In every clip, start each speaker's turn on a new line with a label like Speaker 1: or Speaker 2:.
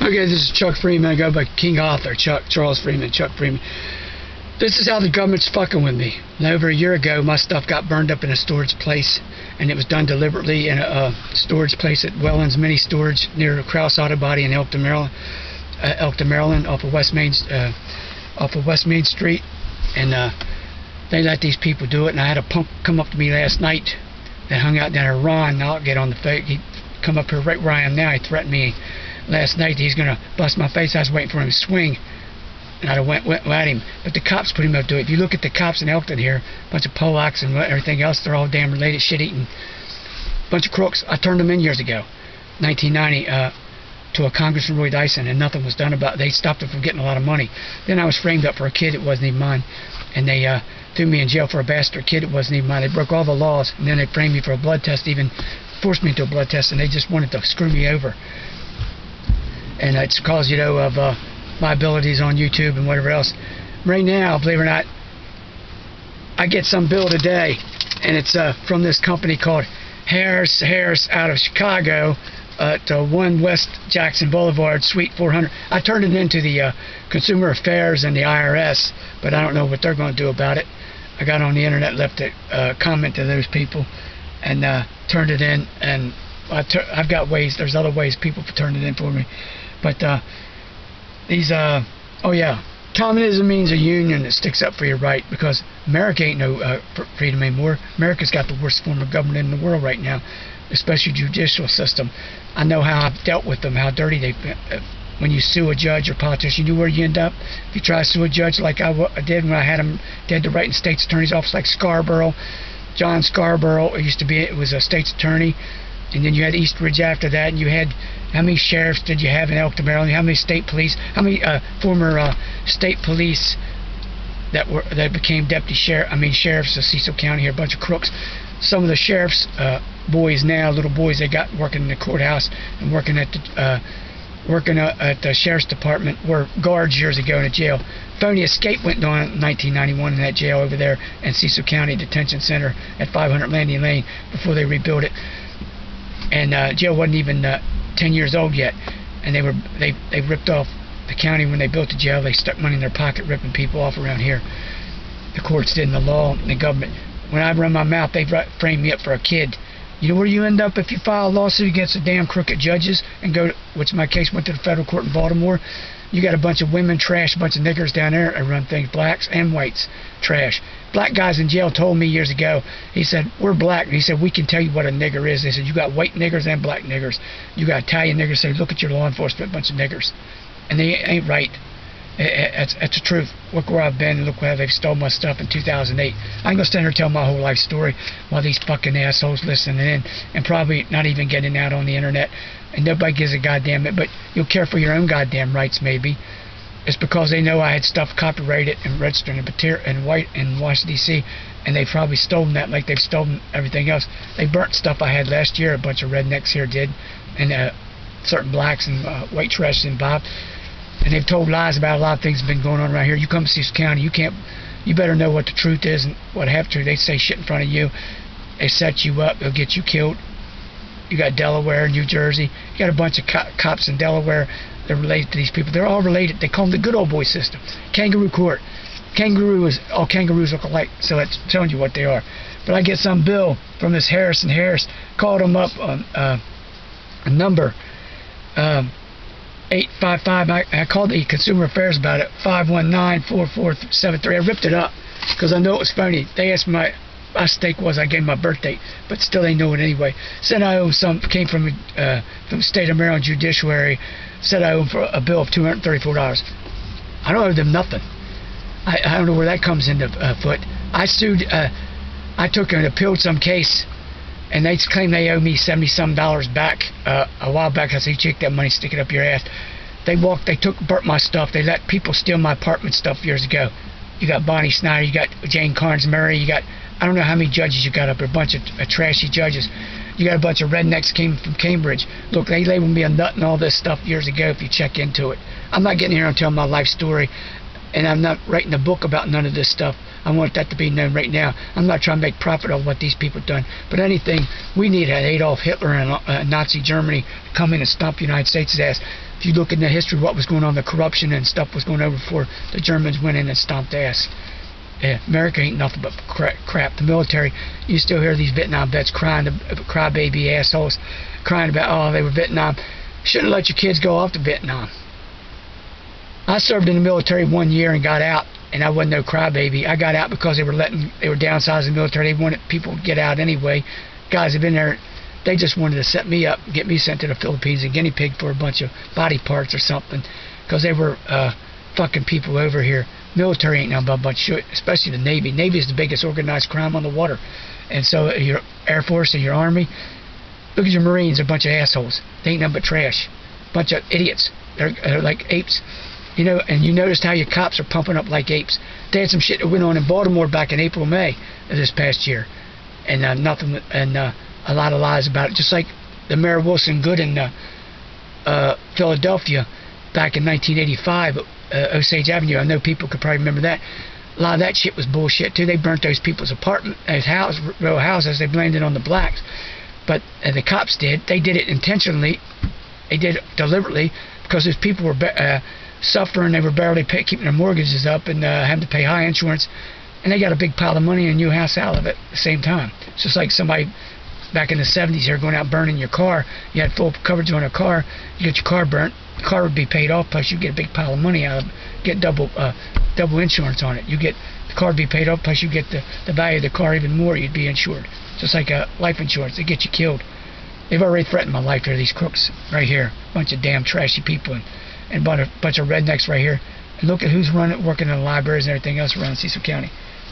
Speaker 1: Okay, this is Chuck Freeman. I go by King Author, Charles Freeman, Chuck Freeman. This is how the government's fucking with me. Now, over a year ago, my stuff got burned up in a storage place, and it was done deliberately in a storage place at Welland's Mini Storage near Kraus Auto Body in Elkton, Maryland, off of West Main Street. And they let these people do it, and I had a punk come up to me last night that hung out down there, Ron. I'll get on the face. He come up here right where I am now. He threatened me last night he's going to bust my face. I was waiting for him to swing, and I went at him. But the cops put him up to it. If you look at the cops in Elkton here, a bunch of Pollocks and everything else, they're all damn related, shit-eating, bunch of crooks. I turned them in years ago, 1990, to a Congressman Roy Dyson, and nothing was done about it. They stopped him from getting a lot of money. Then I was framed up for a kid that wasn't even mine, and they threw me in jail for a bastard kid that wasn't even mine. They broke all the laws, and then they framed me for a blood test, even forced me into a blood test, and they just wanted to screw me over. And it's because, you know, of my abilities on YouTube and whatever else. Right now, believe it or not, I get some bill today, and it's from this company called Harris out of Chicago, to 1 West Jackson Boulevard, Suite 400. I turned it into the Consumer Affairs and the IRS, but I don't know what they're going to do about it. I got on the internet, left a comment to those people, and turned it in, and I've got ways. There's other ways people turn it in for me. But these, oh yeah, communism means a union that sticks up for your right, because America ain't no freedom anymore. America's got the worst form of government in the world right now, especially judicial system. I know how I've dealt with them, how dirty they've been. When you sue a judge or politician, you know where you end up. If you try to sue a judge like I did when I had him dead to right in state's attorney's office, like Scarborough, John Scarborough, it was a state's attorney. And then you had Eastridge after that, and you had, how many sheriffs did you have in Elkton, Maryland? How many state police? How many former state police that became sheriffs of Cecil County here? A bunch of crooks. Some of the sheriffs' boys now, little boys, they got working in the courthouse and working at the sheriff's department, were guards years ago in a jail. Phony escape went on in 1991 in that jail over there in Cecil County Detention Center at 500 Landing Lane before they rebuilt it. And jail wasn't even 10 years old yet, and they ripped off the county when they built the jail. They stuck money in their pocket, ripping people off around here. The courts did, and the law, and the government. When I run my mouth, they framed me up for a kid. You know where you end up if you file a lawsuit against the damn crooked judges and go, which in my case went to the federal court in Baltimore? You got a bunch of women trash, a bunch of niggers down there that run things, blacks and whites trash. Black guys in jail told me years ago, he said, we're black, and he said, we can tell you what a nigger is. They said, you got white niggers and black niggers. You got Italian niggers. Say, look at your law enforcement, bunch of niggers. And they ain't right. That's the truth. Look where I've been, and look where they've stole my stuff in 2008. I ain't gonna stand here and tell my whole life story while these fucking assholes listening in and probably not even getting out on the internet, and nobody gives a goddamn it. But you'll care for your own goddamn rights, maybe. It's because they know I had stuff copyrighted and registered in Washington, D.C., and they've probably stolen that like they've stolen everything else. They burnt stuff I had last year, a bunch of rednecks here did, and certain blacks and white trash involved. And they've told lies about a lot of things that have been going on around here. You come to Cecil County, you better know what the truth is and what half truth. They say shit in front of you. They set you up. They'll get you killed. You got Delaware, New Jersey. You got a bunch of cops in Delaware. They're related to these people. They're all related. They call them the good old boy system. Kangaroo court. All kangaroos look alike, so that's telling you what they are. But I get some bill from this Harris, called them up on a number, 855. I called the Consumer Affairs about it, 519-4473. I ripped it up because I know it was phony. They asked me my stake was, I gave my birth date, but still they know it anyway. Said I owe came from the state of Maryland Judiciary, said I owe them for a bill of $234. I don't owe them nothing. I don't know where that comes into foot. I sued, I took and appealed some case, and they claim they owe me $70-some back a while back. I said, you take that money, stick it up your ass. They burnt my stuff. They let people steal my apartment stuff years ago. You got Bonnie Snyder, you got Jane Carnes Murray, you got, I don't know how many judges you got up there, a bunch of trashy judges. You got a bunch of rednecks came from Cambridge. Look, they labeled me a nut and all this stuff years ago if you check into it. I'm not getting here and telling my life story, and I'm not writing a book about none of this stuff. I want that to be known right now. I'm not trying to make profit of what these people have done, but anything, we need Adolf Hitler and Nazi Germany to come in and stomp the United States' ass. If you look in the history of what was going on, the corruption and stuff was going over before the Germans went in and stomped ass. Yeah, America ain't nothing but crap. The military, you still hear these Vietnam vets crying, crybaby assholes, crying about, oh, they were Vietnam. Shouldn't let your kids go off to Vietnam. I served in the military 1 year and got out, and I wasn't no crybaby. I got out because they were downsizing the military. They wanted people to get out anyway. Guys have been there. They just wanted to set me up, get me sent to the Philippines and guinea pig for a bunch of body parts or something, because they were fucking people over here. Military ain't nothing but a bunch of shit, especially the Navy. Navy is the biggest organized crime on the water. And so your Air Force and your Army, look at your Marines, a bunch of assholes. They ain't nothing but trash. Bunch of idiots. They're like apes. You know, and you noticed how your cops are pumping up like apes. They had some shit that went on in Baltimore back in April, May of this past year, and nothing, and a lot of lies about it. Just like the Mayor Wilson Good in Philadelphia back in 1985, Osage Avenue. I know people could probably remember that. A lot of that shit was bullshit too. They burnt those people's apartment, those row houses. They blamed it on the blacks, but the cops did. They did it intentionally. They did it deliberately because those people were suffering. They were barely keeping their mortgages up and having to pay high insurance, and they got a big pile of money and a new house out of it at the same time. It's just like somebody back in the 70s here going out burning your car. You had full coverage on a car. You get your car burnt, the car would be paid off, plus you get a big pile of money out of it. Get double insurance on it. The car would be paid off, plus you get the value of the car even more. You'd be insured, just like life insurance. They get you killed. They've already threatened my life here, these crooks right here. Bunch of damn trashy people and a bunch of rednecks right here. And look at who's working in the libraries and everything else around Cecil County.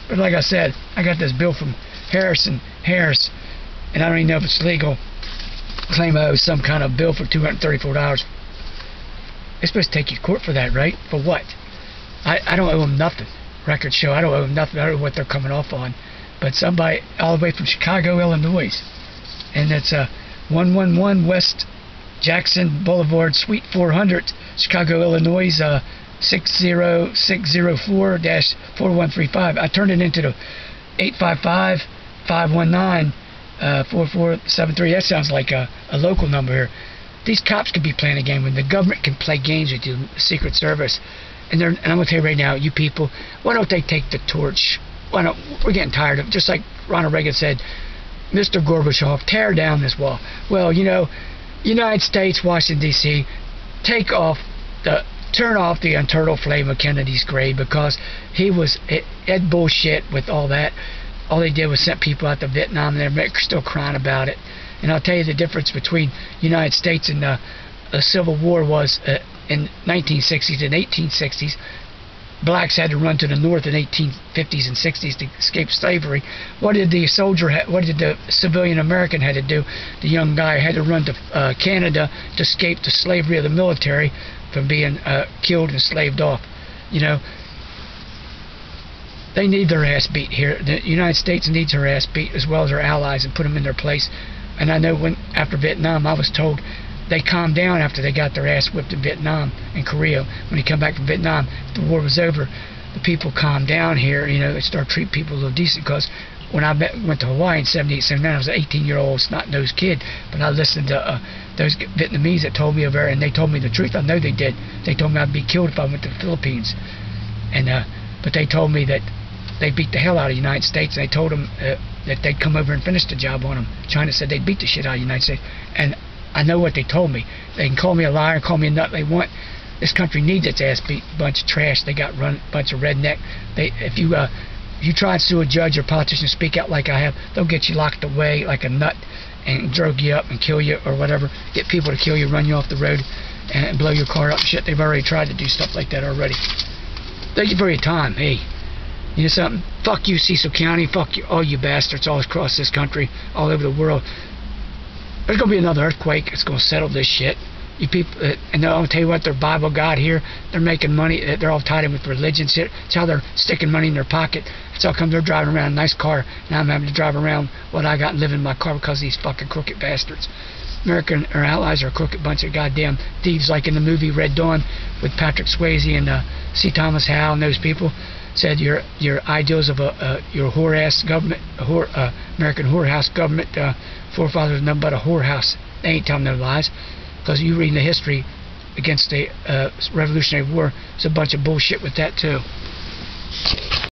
Speaker 1: But like I said, I got this bill from Harris, and I don't even know if it's legal. Claim I owe some kind of bill for $234. They're supposed to take you to court for that, right? For what? I don't owe them nothing. Records show I don't owe them nothing. I don't know what they're coming off on. But somebody all the way from Chicago, Illinois. And it's 111 West Jackson Boulevard, Suite 400, Chicago, Illinois, 60604-4135. I turned it into the 855-519-4473. That sounds like a local number here. These cops could be playing a game when the government can play games with you, the Secret Service. And I'm going to tell you right now, you people, why don't they take the torch? We're getting tired of it. Just like Ronald Reagan said, Mr. Gorbachev, tear down this wall. Well, you know, United States, Washington, D.C., turn off the eternal flame of Kennedy's grave, because he had bullshit with all that. All they did was send people out to Vietnam, and they're still crying about it. And I'll tell you the difference between United States and the Civil War was in 1960s and 1860s. Blacks had to run to the north in 1850s and 60s to escape slavery. What did the civilian American had to do? The young guy had to run to Canada to escape the slavery of the military from being killed and slaved off. You know, they need their ass beat here. The United States needs her ass beat, as well as her allies, and put them in their place. And I know after Vietnam, I was told they calmed down after they got their ass whipped in Vietnam and Korea. When they come back from Vietnam, the war was over, the people calmed down here. You know, they started treating people a little decent, because when I went to Hawaii in 78, 79, I was an 18-year-old snot-nosed kid, but I listened to those Vietnamese that told me over there, and they told me the truth. I know they did. They told me I'd be killed if I went to the Philippines. And but they told me that they beat the hell out of the United States, and they told them that they'd come over and finish the job on them. China said they'd beat the shit out of the United States. And I know what they told me. They can call me a liar, call me a nut they want. This country needs its ass beat. Bunch of trash. They got run. Bunch of redneck. If you try and sue a judge or politician, speak out like I have, they'll get you locked away like a nut and drug you up and kill you or whatever. Get people to kill you, run you off the road, and blow your car up and shit. They've already tried to do stuff like that already. Thank you for your time. Hey, you know something? Fuck you, Cecil County. Fuck you, all you bastards all across this country, all over the world. There's going to be another earthquake. It's going to settle this shit. You people, and I'll tell you what, their Bible God here, they're making money. They're all tied in with religion. It's how they're sticking money in their pocket. It's how come they're driving around a nice car. Now I'm having to drive around what I got and live in my car because of these fucking crooked bastards. American or allies are a crooked bunch of goddamn thieves, like in the movie Red Dawn with Patrick Swayze and C. Thomas Howell and those people. said your ideals of your whore-ass government, American whorehouse government, forefathers are nothing but a whorehouse. They ain't telling no lies, because you reading the history against the Revolutionary War, it's a bunch of bullshit with that too.